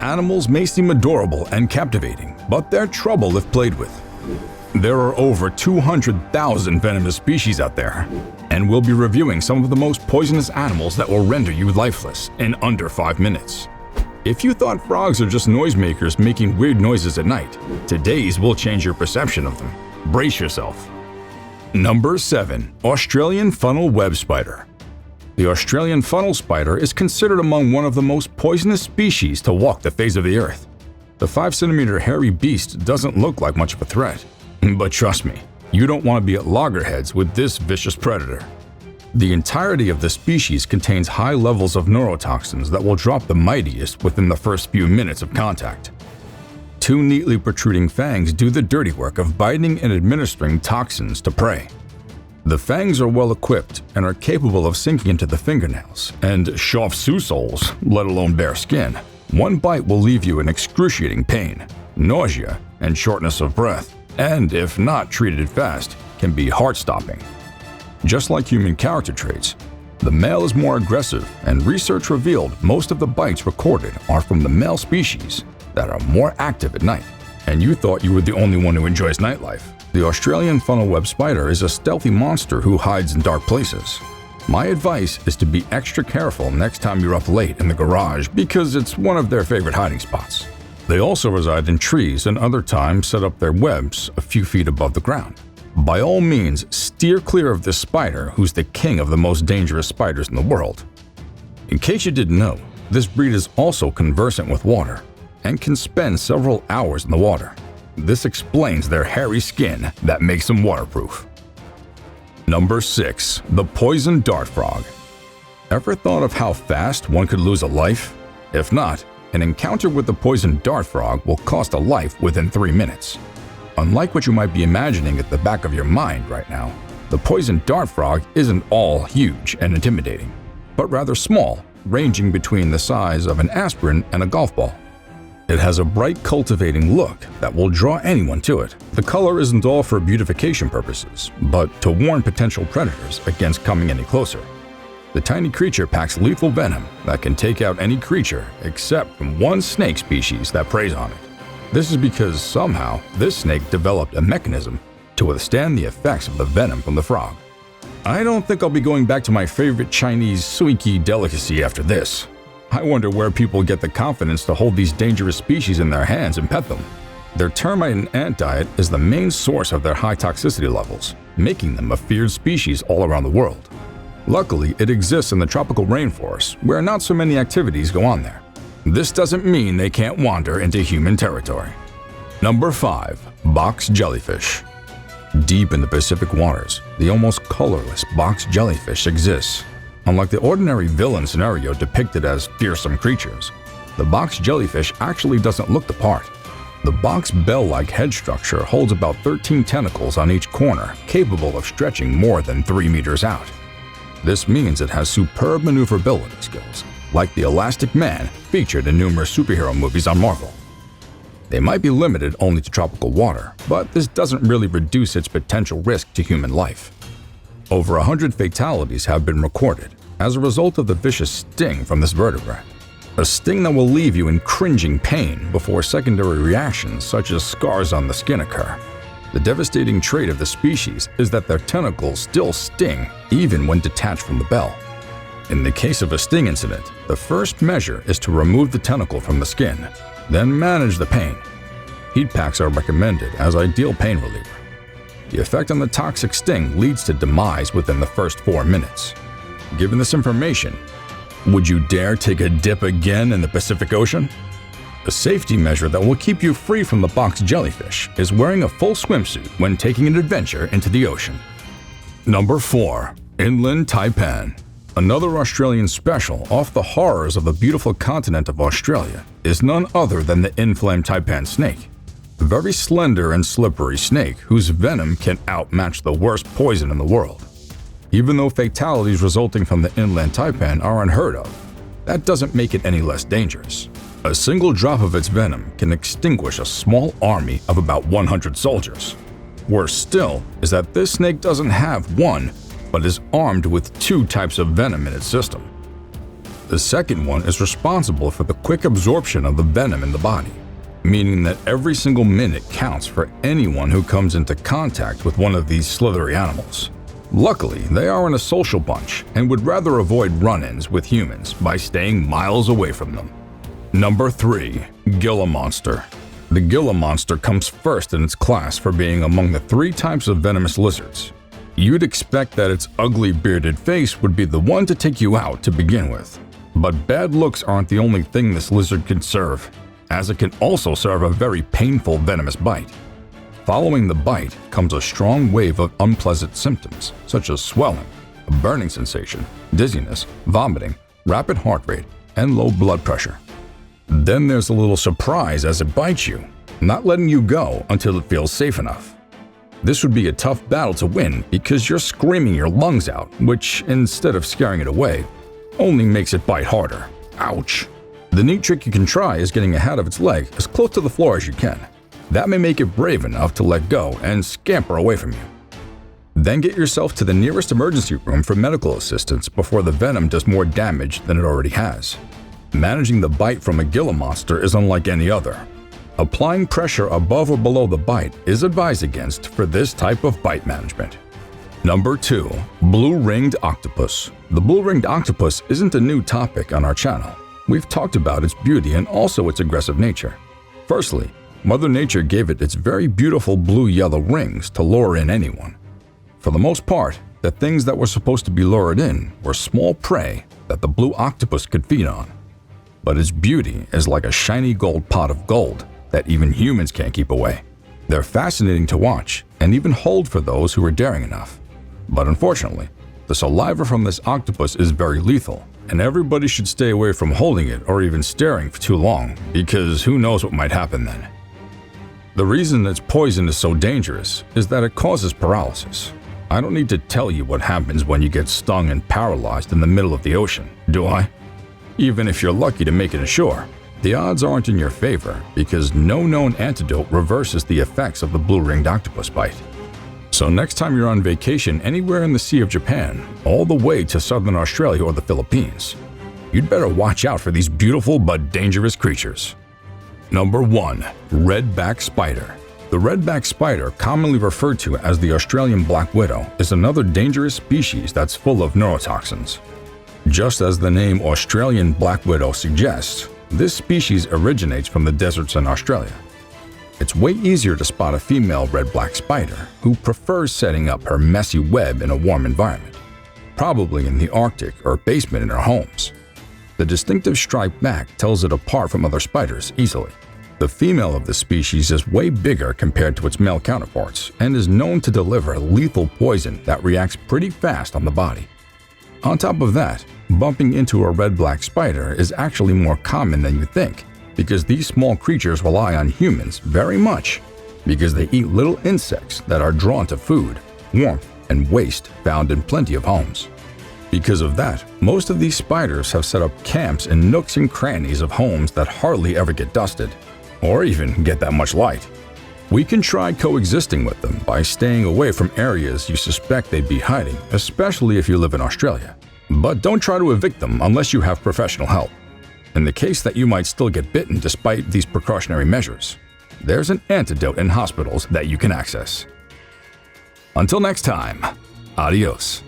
animals may seem adorable and captivating, but they're trouble if played with. There are over 200,000 venomous species out there, and we'll be reviewing some of the most poisonous animals that will render you lifeless in under 5 minutes. If you thought frogs are just noisemakers making weird noises at night, today's will change your perception of them. Brace yourself. Number 7. Australian funnel web spider. The Australian funnel spider is considered among one of the most poisonous species to walk the face of the earth. The 5-centimeter hairy beast doesn't look like much of a threat. But trust me, you don't want to be at loggerheads with this vicious predator. The entirety of the species contains high levels of neurotoxins that will drop the mightiest within the first few minutes of contact. 2 neatly protruding fangs do the dirty work of biting and administering toxins to prey. The fangs are well equipped and are capable of sinking into the fingernails and chauve sous soles, let alone bare skin. One bite will leave you in excruciating pain, nausea, and shortness of breath, and if not treated fast, can be heart-stopping. Just like human character traits, the male is more aggressive, and research revealed most of the bites recorded are from the male species that are more active at night. And you thought you were the only one who enjoys nightlife. The Australian funnel web spider is a stealthy monster who hides in dark places. My advice is to be extra careful next time you're up late in the garage because it's one of their favorite hiding spots. They also reside in trees and other times set up their webs a few feet above the ground. By all means, steer clear of this spider who's the king of the most dangerous spiders in the world. In case you didn't know, this breed is also conversant with water and can spend several hours in the water. This explains their hairy skin that makes them waterproof. Number 6. The poison dart frog. Ever thought of how fast one could lose a life? If not, an encounter with the poison dart frog will cost a life within 3 minutes. Unlike what you might be imagining at the back of your mind right now, the poison dart frog isn't all huge and intimidating, but rather small, ranging between the size of an aspirin and a golf ball. It has a bright, cultivating look that will draw anyone to it. The color isn't all for beautification purposes, but to warn potential predators against coming any closer. The tiny creature packs lethal venom that can take out any creature except from one snake species that preys on it. This is because somehow this snake developed a mechanism to withstand the effects of the venom from the frog. I don't think I'll be going back to my favorite Chinese suiki delicacy after this. I wonder where people get the confidence to hold these dangerous species in their hands and pet them. Their termite and ant diet is the main source of their high toxicity levels, making them a feared species all around the world. Luckily, it exists in the tropical rainforests, where not so many activities go on there. This doesn't mean they can't wander into human territory. Number 5. Box jellyfish. Deep in the Pacific waters, the almost colorless box jellyfish exists. Unlike the ordinary villain scenario depicted as fearsome creatures, the box jellyfish actually doesn't look the part. The box bell-like head structure holds about 13 tentacles on each corner, capable of stretching more than 3 meters out. This means it has superb maneuverability skills, like the Elastic Man featured in numerous superhero movies on Marvel. They might be limited only to tropical water, but this doesn't really reduce its potential risk to human life. Over 100 fatalities have been recorded as a result of the vicious sting from this vertebrate. A sting that will leave you in cringing pain before secondary reactions such as scars on the skin occur. The devastating trait of the species is that their tentacles still sting even when detached from the bell. In the case of a sting incident, the first measure is to remove the tentacle from the skin, then manage the pain. Heat packs are recommended as ideal pain reliever. The effect on the toxic sting leads to demise within the first 4 minutes. Given this information, would you dare take a dip again in the Pacific Ocean? A safety measure that will keep you free from the box jellyfish is wearing a full swimsuit when taking an adventure into the ocean. Number 4. Inland Taipan. Another Australian special off the horrors of the beautiful continent of Australia is none other than the inflamed taipan snake. A very slender and slippery snake whose venom can outmatch the worst poison in the world. Even though fatalities resulting from the inland taipan are unheard of, that doesn't make it any less dangerous. A single drop of its venom can extinguish a small army of about 100 soldiers. Worse still is that this snake doesn't have one, but is armed with 2 types of venom in its system. The second one is responsible for the quick absorption of the venom in the body, meaning that every single minute counts for anyone who comes into contact with one of these slithery animals. Luckily, they aren't a social bunch and would rather avoid run-ins with humans by staying miles away from them. Number 3. Gilla monster. The Gilla monster comes first in its class for being among the 3 types of venomous lizards. You'd expect that its ugly bearded face would be the one to take you out to begin with. But bad looks aren't the only thing this lizard can serve, as it can also serve a very painful venomous bite. Following the bite comes a strong wave of unpleasant symptoms such as swelling, a burning sensation, dizziness, vomiting, rapid heart rate, and low blood pressure. Then there's a little surprise as it bites you, not letting you go until it feels safe enough. This would be a tough battle to win because you're screaming your lungs out, which, instead of scaring it away, only makes it bite harder. Ouch! The neat trick you can try is getting ahead of its leg as close to the floor as you can. That may make it brave enough to let go and scamper away from you. Then get yourself to the nearest emergency room for medical assistance before the venom does more damage than it already has. Managing the bite from a Gilla monster is unlike any other. Applying pressure above or below the bite is advised against for this type of bite management. Number 2. Blue-ringed octopus. The blue-ringed octopus isn't a new topic on our channel. We've talked about its beauty and also its aggressive nature. Firstly, Mother Nature gave it its very beautiful blue-yellow rings to lure in anyone. For the most part, the things that were supposed to be lured in were small prey that the blue octopus could feed on. But its beauty is like a shiny gold pot of gold that even humans can't keep away. They're fascinating to watch and even hold for those who are daring enough. But unfortunately, the saliva from this octopus is very lethal, and everybody should stay away from holding it or even staring for too long, because who knows what might happen then. The reason its poison is so dangerous is that it causes paralysis. I don't need to tell you what happens when you get stung and paralyzed in the middle of the ocean, do I? Even if you're lucky to make it ashore, the odds aren't in your favor because no known antidote reverses the effects of the blue-ringed octopus bite. So next time you're on vacation anywhere in the Sea of Japan, all the way to southern Australia or the Philippines, you'd better watch out for these beautiful but dangerous creatures. Number 1. Redback spider. The redback spider, commonly referred to as the Australian black widow, is another dangerous species that's full of neurotoxins. Just as the name Australian black widow suggests, this species originates from the deserts in Australia. It's way easier to spot a female red-black spider who prefers setting up her messy web in a warm environment, probably in the Arctic or basement in her homes. The distinctive striped back tells it apart from other spiders easily. The female of the species is way bigger compared to its male counterparts and is known to deliver lethal poison that reacts pretty fast on the body. On top of that, bumping into a red-black spider is actually more common than you think, because these small creatures rely on humans very much, because they eat little insects that are drawn to food, warmth, and waste found in plenty of homes. Because of that, most of these spiders have set up camps in nooks and crannies of homes that hardly ever get dusted, or even get that much light. We can try coexisting with them by staying away from areas you suspect they'd be hiding, especially if you live in Australia. But don't try to evict them unless you have professional help. In the case that you might still get bitten despite these precautionary measures, there's an antidote in hospitals that you can access. Until next time, adios.